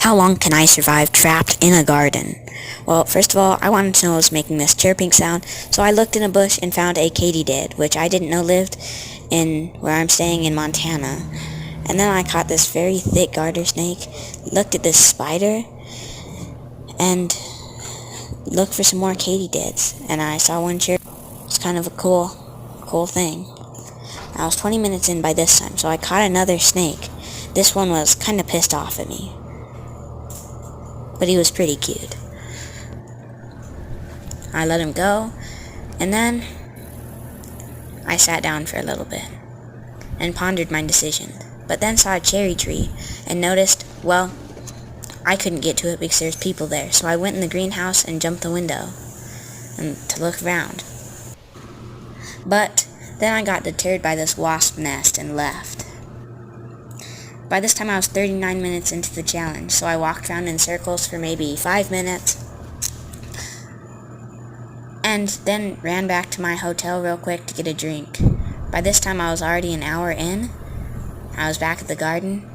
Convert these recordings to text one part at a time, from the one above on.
How long can I survive trapped in a garden? Well, first of all, I wanted to know what was making this chirping sound, so I looked in a bush and found a katydid, which I didn't know lived in where I'm staying in Montana. And then I caught this very thick garter snake, looked at this spider, and looked for some more katydids, and I saw one chirp. It's kind of a cool thing. I was 20 minutes in by this time, so I caught another snake. This one was kind of pissed off at me, but he was pretty cute. I let him go, and then I sat down for a little bit and pondered my decision, but then saw a cherry tree and noticed, well, I couldn't get to it because there's people there, so I went in the greenhouse and jumped the window and to look around. But then I got deterred by this wasp nest and left. By this time I was 39 minutes into the challenge, so I walked around in circles for maybe 5 minutes, and then ran back to my hotel real quick to get a drink. By this time I was already an hour in. I was back at the garden,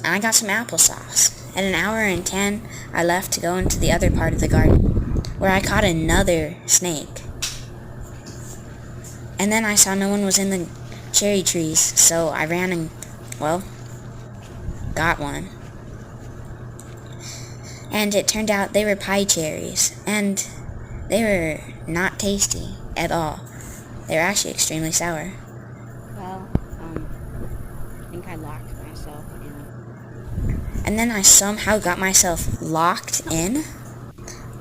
and I got some applesauce. At an hour and 10, I left to go into the other part of the garden, where I caught another snake. And then I saw no one was in the cherry trees, so I ran and, well, got one. And it turned out they were pie cherries, and they were not tasty at all. They were actually extremely sour. Well, I think I locked myself in. And then I somehow got myself locked in,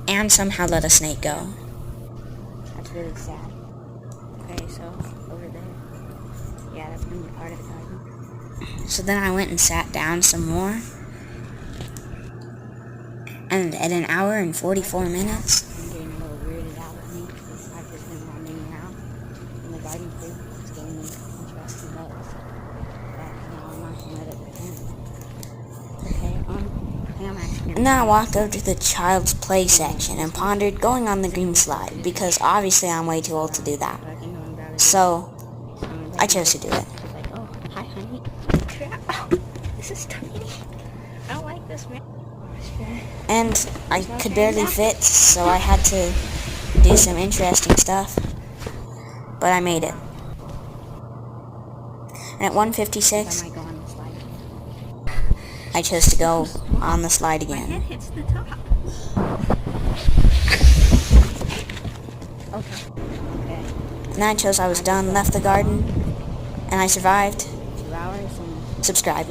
and somehow let a snake go. That's really sad. Okay, so over there. Yeah, that's gonna be part of the garden. So then I went and sat down some more. And at an hour and 44 minutes, I'm getting a little weirded out with me because I've just been running around in the garden too. It's getting me interesting looks. But now I'm not gonna let it pretend. Okay, I'm actually. and then I walked over to the child's play section and pondered going on the green slide, because obviously I'm way too old to do that. So I chose to do it. It's like, oh, hi honey. Crap. Oh, this is tiny. I don't like this, man. And I could barely fit, so I had to do some interesting stuff. But I made it. And at 1:56, I might go on the slide. I chose to go on the slide My head again. hits the top. Okay. And then I chose I was done, left the garden, and I survived. 2 hours and Subscribe.